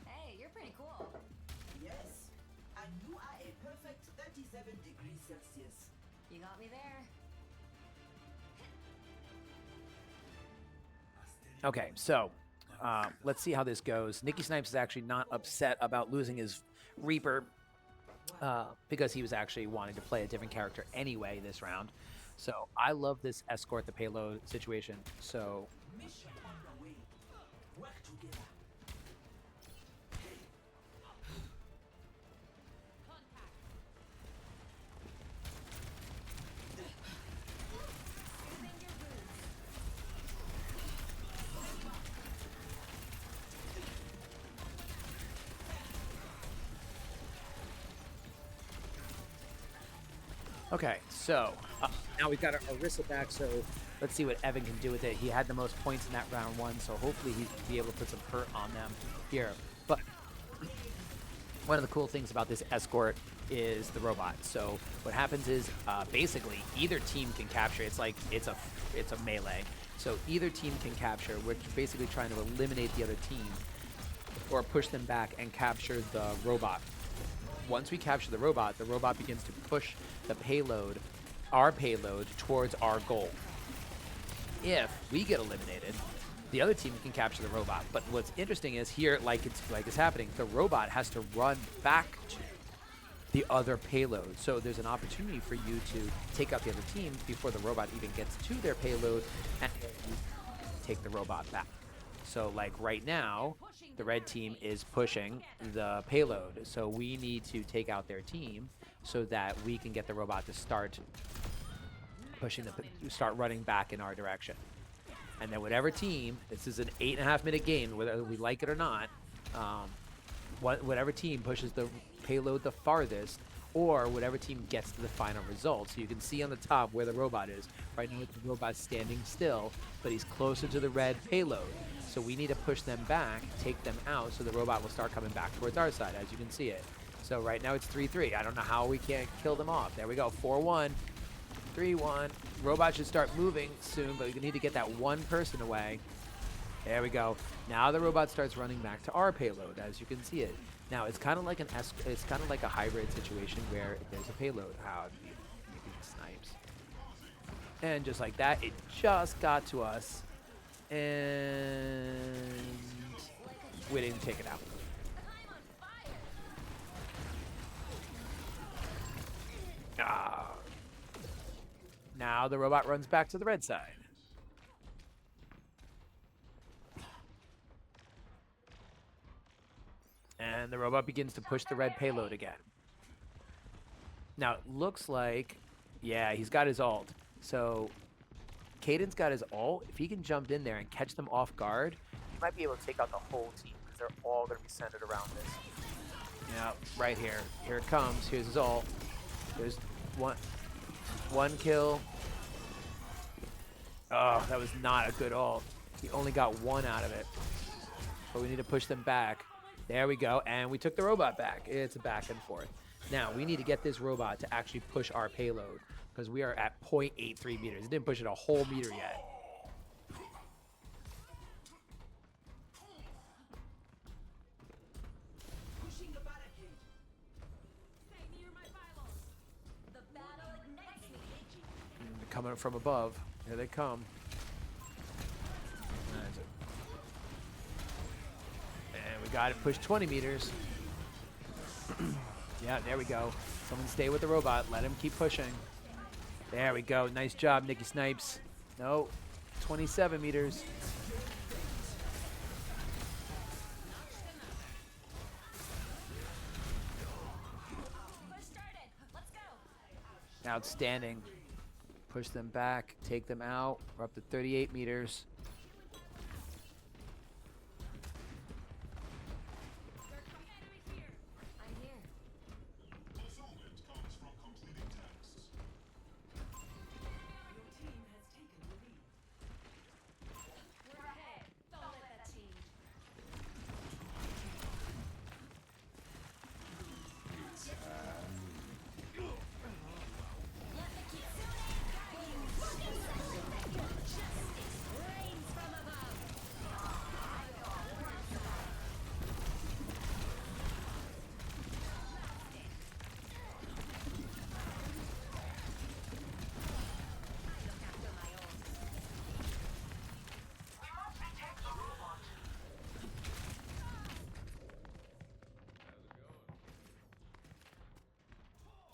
Hey, you're pretty cool. Yes, and you are a perfect 37 degrees Celsius. You got me there. Okay, so let's see how this goes. Nicky Snipes is actually not upset about losing his Reaper because he was actually wanting to play a different character anyway this round. So I love this escort the payload situation. So Mission underway. Work together. okay, so now we've got our Orisa back. So let's see what Evan can do with it. He had the most points in that round one, so hopefully he'll be able to put some hurt on them here. But one of the cool things about this escort is the robot. So what happens is basically either team can capture. It's like it's a melee. So either team can capture. We're basically trying to eliminate the other team or push them back and capture the robot. Once we capture the robot begins to push the payload, our payload, towards our goal. If we get eliminated, the other team can capture the robot. But what's interesting is here, like it's happening, the robot has to run back to the other payload. So there's an opportunity for you to take out the other team before the robot even gets to their payload and take the robot back. So like right now, the red team is pushing the payload. So we need to take out their team so that we can get the robot to start pushing start running back in our direction. And then whatever team, this is an 8.5-minute game, whether we like it or not, whatever team pushes the payload the farthest, or whatever team gets to the final result. So you can see on the top where the robot is. Right now the robot's standing still, but he's closer to the red payload. So we need to push them back, take them out, so the robot will start coming back towards our side, as you can see it. So right now it's 3-3. I don't know how we can't kill them off. There we go, 4-1, 3-1. Robot should start moving soon, but we need to get that one person away. There we go. Now the robot starts running back to our payload, as you can see it. Now it's kind of like it's kind of like a hybrid situation where there's a payload. How do you snipes? And just like that, it just got to us, and we didn't take it out. Now the robot runs back to the red side. And the robot begins to push the red payload again. Now, it looks like, yeah, he's got his ult. So, Caden's got his ult. If he can jump in there and catch them off guard, he might be able to take out the whole team because they're all going to be centered around this. Yeah, right here. Here it comes. Here's his ult. There's one kill. Oh, that was not a good ult. He only got one out of it. But we need to push them back. There we go. And we took the robot back. It's a back and forth. Now, we need to get this robot to actually push our payload because we are at 0.83 meters. It didn't push it a whole meter yet. Pushing the barricade. Stay near my pylons. The Battlenet engaging. They're coming from above. Here they come. And we got it pushed 20 meters. Yeah, there we go. Someone stay with the robot. Let him keep pushing. There we go. Nice job, Nicky Snipes. No, 27 meters. Outstanding. Push them back, take them out. We're up to 38 meters. I'm here. Fulfillment comes from completing tasks. Your team has taken the lead. We're ahead. Don't let that change. Let the kitsune guide you. Justice reigns from above.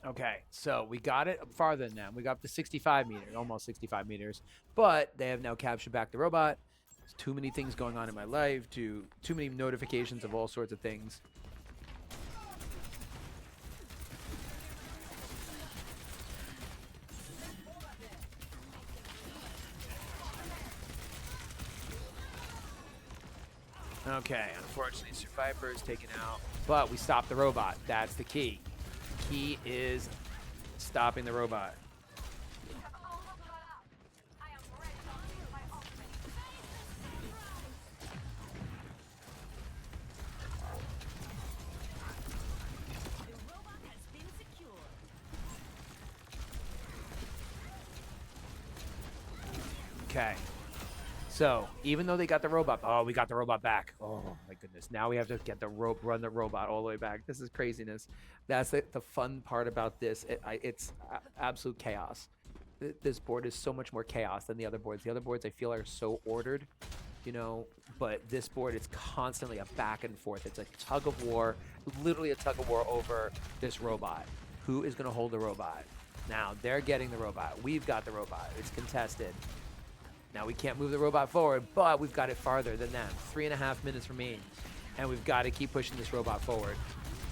Okay, so we got it farther than them. We got up to 65 meters, almost 65 meters. But they have now captured back the robot. There's too many things going on in my life, too many notifications of all sorts of things. Okay, unfortunately, Survivor is taken out, but we stopped the robot. That's the key. The key is stopping the robot. The robot has been secured. Okay. So, even though they got the robot, oh, we got the robot back. Oh my goodness. Now we have to get the run the robot all the way back. This is craziness. That's the fun part about this. It's absolute chaos. This board is so much more chaos than the other boards. The other boards I feel are so ordered, you know, but this board is constantly a back and forth. It's a tug of war, literally a tug of war over this robot. Who is going to hold the robot? Now, they're getting the robot. We've got the robot. It's contested. Now we can't move the robot forward, but we've got it farther than them. 3.5 minutes remain, and we've got to keep pushing this robot forward.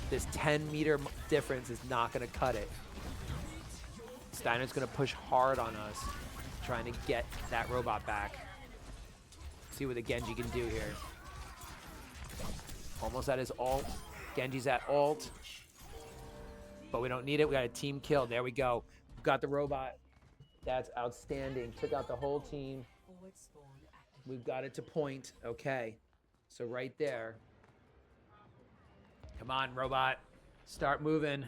This 10-meter difference is not going to cut it. Steinert's going to push hard on us, trying to get that robot back. See what the Genji can do here. Almost at his ult. Genji's at ult, but we don't need it. We got a team kill. There we go. We've got the robot. That's outstanding. Took out the whole team. We've got it to point. Okay. So right there. Come on, robot. Start moving.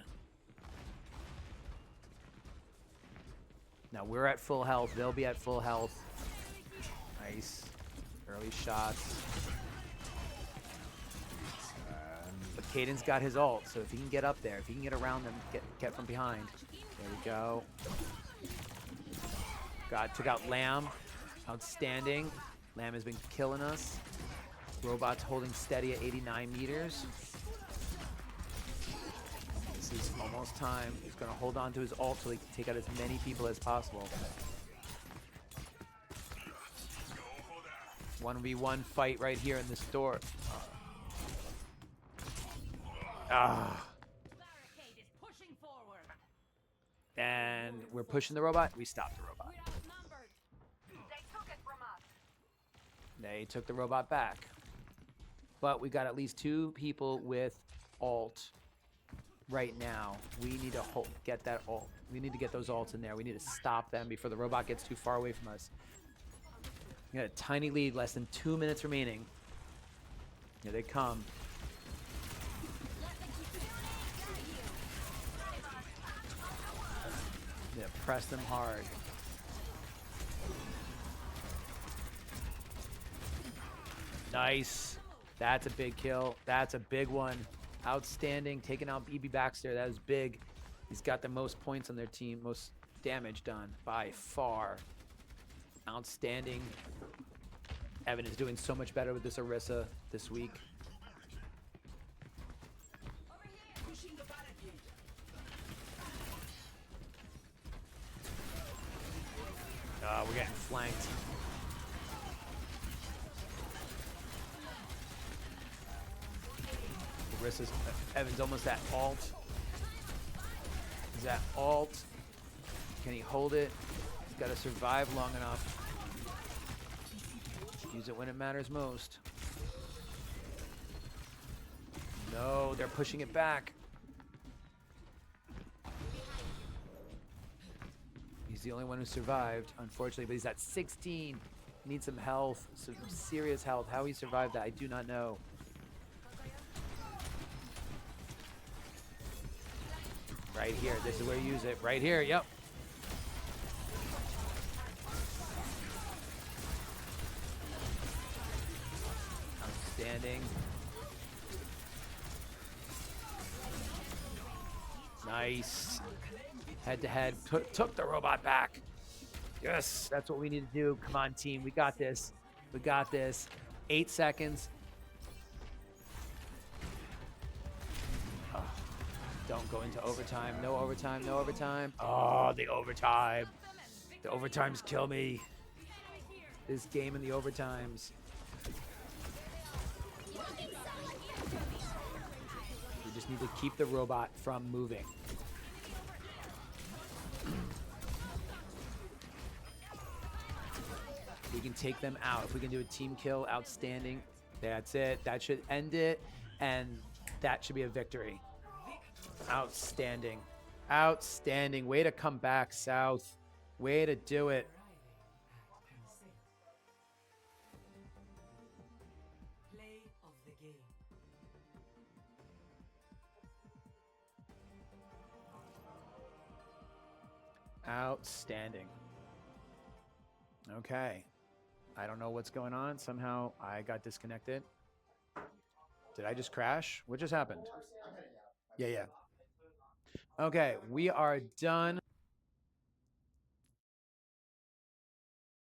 Now we're at full health. They'll be at full health. Nice. Early shots. But Caden's got his ult, so if he can get up there, if he can get around them, get from behind. There we go. Took out Lamb. Outstanding. Lamb has been killing us. Robot's holding steady at 89 meters. This is almost time. He's going to hold on to his ult so he can take out as many people as possible. 1v1 fight right here in this door. Ah. Barricade is pushing forward. And we're pushing the robot. We stopped the robot. We're outnumbered. They took it from us. They took the robot back. But we got at least 2 people with ult right now. We need to get that ult. We need to get those ults in there. We need to stop them before the robot gets too far away from us. We got a tiny lead, less than 2 minutes remaining. Here they come. Yeah, press them hard. Nice. That's a big kill. That's a big one. Outstanding. Taking out BB Baxter. That is big. He's got the most points on their team. Most damage done by far. Outstanding. Evan is doing so much better with this Orisa this week. We're getting flanked. Orisa's Evan's almost at ult. He's at ult. Can he hold it? He's got to survive long enough. Use it when it matters most. No, they're pushing it back. He's the only one who survived, unfortunately, but he's at 16. Needs some health, some serious health. How he survived that, I do not know. Right here, this is where you use it. Right here, yep. Outstanding. Nice. Head to head, took the robot back. Yes, that's what we need to do. Come on, team, we got this. We got this. 8 seconds. Oh, don't go into overtime. No overtime, no overtime. Oh, the overtime. The overtimes kill me. This game in the overtimes. We just need to keep the robot from moving. We can take them out. If we can do a team kill, outstanding. That's it. That should end it, and that should be a victory. Outstanding. Outstanding. Way to come back, South. Way to do it. Play of the game. Outstanding. Okay. I don't know what's going on. Somehow I got disconnected. Did I just crash? What just happened? Yeah, yeah. Okay, we are done.